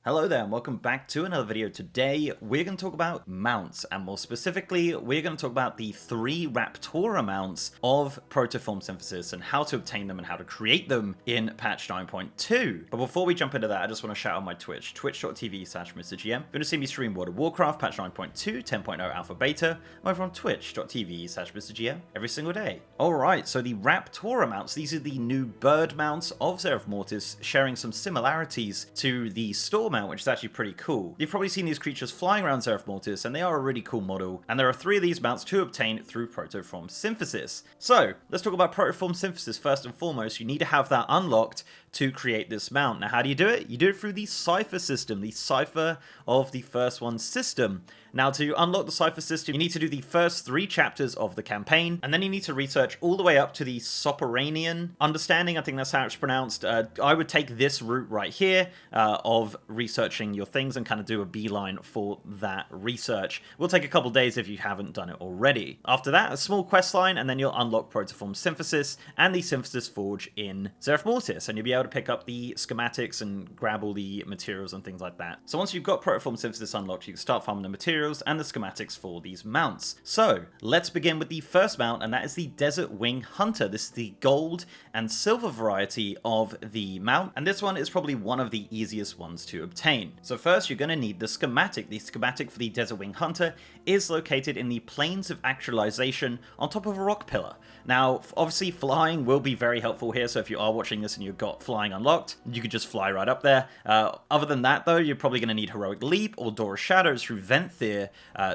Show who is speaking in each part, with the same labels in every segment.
Speaker 1: Hello there and welcome back to another video. Today we're going to talk about mounts, and more specifically we're going to talk about the 3 Raptora mounts of Protoform synthesis and how to obtain them and how to create them in patch 9.2. But before we jump into that, I just want to shout out my Twitch, twitch.tv/MrGM. If you want to see me stream World of Warcraft patch 9.2, 10.0 alpha beta, I'm over on twitch.tv/MrGM every single day. Alright, so the Raptora mounts, these are the new bird mounts of Zeref Mortis, sharing some similarities to the store mount, which is actually pretty cool. You've probably seen these creatures flying around Zeref Mortis, and they are a really cool model, and there are 3 of these mounts to obtain through Protoform synthesis. So, let's talk about Protoform synthesis first and foremost. You need to have that unlocked to create this mount. Now, how do you do it? You do it through the Cipher system, the Cipher of the First One system. Now, to unlock the Cipher system, you need to do the first 3 chapters of the campaign, and then you need to research all the way up to the Soperanian understanding. I think that's how it's pronounced. I would take this route right here of researching your things and kind of do a beeline for that research. Will take a couple days if you haven't done it already. After that, a small quest line, and then you'll unlock Protoform synthesis and the Synthesis Forge in Zeref Mortis, and you'll be able to pick up the schematics and grab all the materials and things like that. So once you've got Protoform synthesis unlocked, you can start farming the materials and the schematics for these mounts. So let's begin with the first mount, and that is the Desertwing Hunter. This is the gold and silver variety of the mount, and this one is probably one of the easiest ones to obtain. So first, you're going to need the schematic. The schematic for the Desertwing Hunter is located in the planes of actualization on top of a rock pillar. Now, obviously flying will be very helpful here, so if you are watching this and you've got flying unlocked, you could just fly right up there. Other than that though, you're probably going to need Heroic Leap or Door of Shadows through Venthyr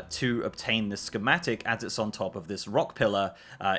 Speaker 1: to obtain this schematic, as it's on top of this rock pillar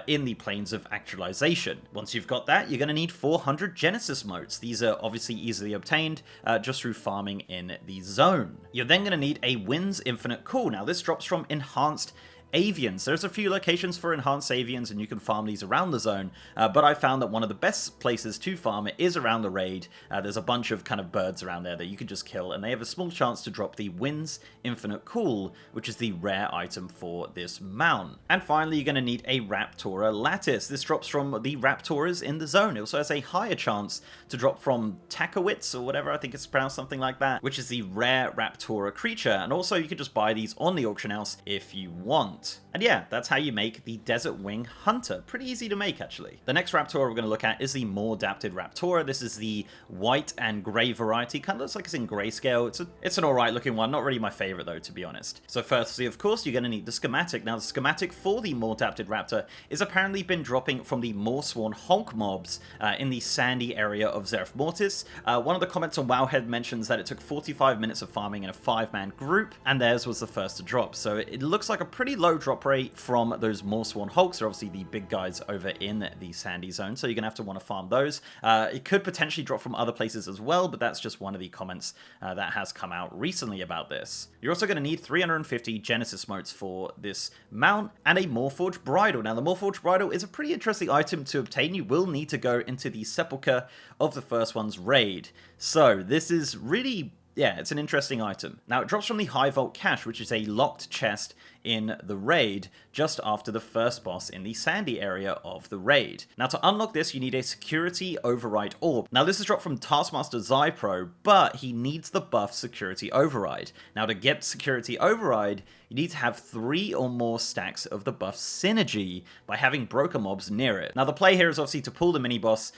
Speaker 1: in the planes of actualization. Once you've got that, you're going to need 400 Genesis motes. These are obviously easily obtained just through farming in the zone. You're then going to need a Winds Infinite Cool. Now, this drops from Enhanced Avians. There's a few locations for enhanced avians and you can farm these around the zone, but I found that one of the best places to farm it is around the raid. There's a bunch of kind of birds around there that you can just kill, and they have a small chance to drop the Winds Infinite Cool, which is the rare item for this mount. And finally, you're going to need a Raptora Lattice. This drops from the Raptoras in the zone. It also has a higher chance to drop from Takowitz or whatever, I think it's pronounced something like that, which is the rare Raptora creature. And also you can just buy these on the auction house if you want. And yeah, that's how you make the Desertwing Hunter. Pretty easy to make, actually. The next Raptora we're going to look at is the Mawdapted Raptora. This is the white and grey variety. Kind of looks like it's in grayscale. It's an alright looking one. Not really my favorite, though, to be honest. So firstly, of course, you're going to need the schematic. Now, the schematic for the Mawdapted Raptor is apparently been dropping from the Morsworn Hulk mobs in the sandy area of Zeref Mortis. One of the comments on Wowhead mentions that it took 45 minutes of farming in a 5-man group, and theirs was the first to drop. So it looks like a pretty low drop rate from those Morsworn Hulks. They're obviously the big guys over in the sandy zone, so you're gonna have to want to farm those. It could potentially drop from other places as well, but that's just one of the comments that has come out recently about this. You're also going to need 350 Genesis motes for this mount and a Morforged Bridle. Now, the Morforged Bridle is a pretty interesting item to obtain. You will need to go into the Sepulchre of the First One's raid. So this is really, yeah, it's an interesting item. Now, it drops from the High Vault Cache, which is a locked chest in the raid just after the first boss in the sandy area of the raid. Now, to unlock this, you need a Security Override Orb. Now, this is dropped from Taskmaster Zypro, but he needs the buff Security Override. Now, to get Security Override, you need to have 3 or more stacks of the buff Synergy by having broker mobs near it. Now, the play here is obviously to pull the mini-boss,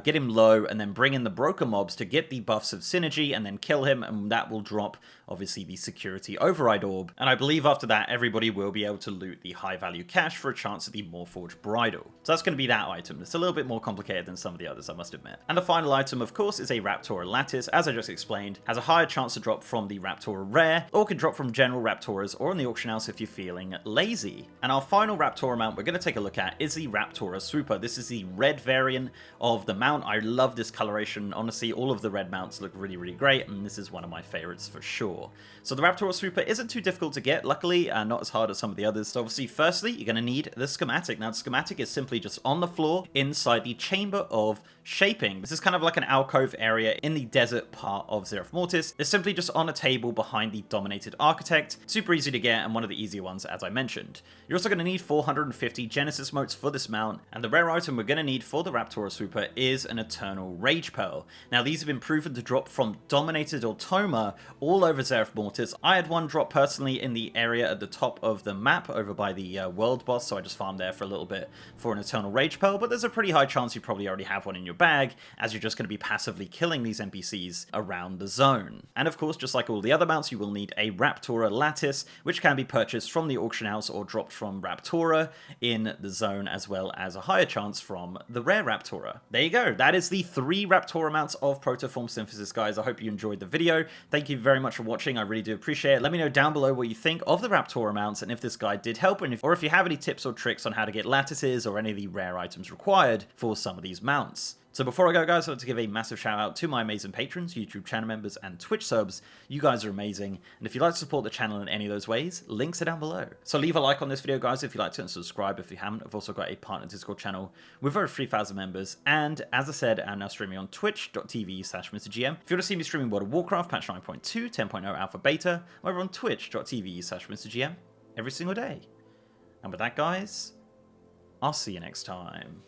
Speaker 1: get him low, and then bring in the broker mobs to get the buffs of Synergy, and then kill him, and that will drop, obviously, the Security Override Orb. And I believe after that, everybody will be able to loot the high-value cache for a chance at the Morforged Bridle. So that's going to be that item. It's a little bit more complicated than some of the others, I must admit. And the final item, of course, is a Raptora Lattice. As I just explained, has a higher chance to drop from the Raptora Rare, or can drop from general Raptoras or on the auction house if you're feeling lazy. And our final Raptora mount we're going to take a look at is the Raptora Swooper. This is the red variant of the mount. I love this coloration. Honestly, all of the red mounts look really, really great, and this is one of my favorites for sure. So the Raptora Swooper isn't too difficult to get, luckily, not as hard as some of the others. So obviously, firstly, you're going to need the schematic. Now, the schematic is simply just on the floor inside the chamber of shaping. This is kind of like an alcove area in the desert part of Zereth Mortis. It's simply just on a table behind the Dominated Architect. Super easy to get and one of the easier ones, as I mentioned. You're also going to need 450 Genesis motes for this mount, and the rare item we're going to need for the Raptora Swooper is an Eternal Rage Pearl. Now, these have been proven to drop from Dominated Automa all over Zereth Mortis. I had one drop personally in the area at the top of the map over by the world boss, so I just farmed there for a little bit for an Eternal Rage Pearl, but there's a pretty high chance you probably already have one in your bag, as you're just going to be passively killing these NPCs around the zone. And of course, just like all the other mounts, you will need a Raptora Lattice, which can be purchased from the auction house or dropped from Raptora in the zone, as well as a higher chance from the rare Raptora. There you go. That is the 3 Raptora mounts of Protoform Synthesis, guys. I hope you enjoyed the video. Thank you very much for watching. I really do appreciate it. Let me know down below what you think of the Raptora mounts and if this guide did help, or if you have any tips or tricks on how to get lattices or any of the rare items required for some of these mounts. So before I go, guys, I'd like to give a massive shout out to my amazing patrons, YouTube channel members, and Twitch subs. You guys are amazing, and if you'd like to support the channel in any of those ways, links are down below. So leave a like on this video, guys, if you liked it, and subscribe if you haven't. I've also got a partner Discord channel with over 3,000 members, and as I said, I'm now streaming on twitch.tv/MrGM. If you want to see me streaming World of Warcraft, patch 9.2, 10.0 alpha beta, I'm over on twitch.tv/MrGM every single day. And with that, guys, I'll see you next time.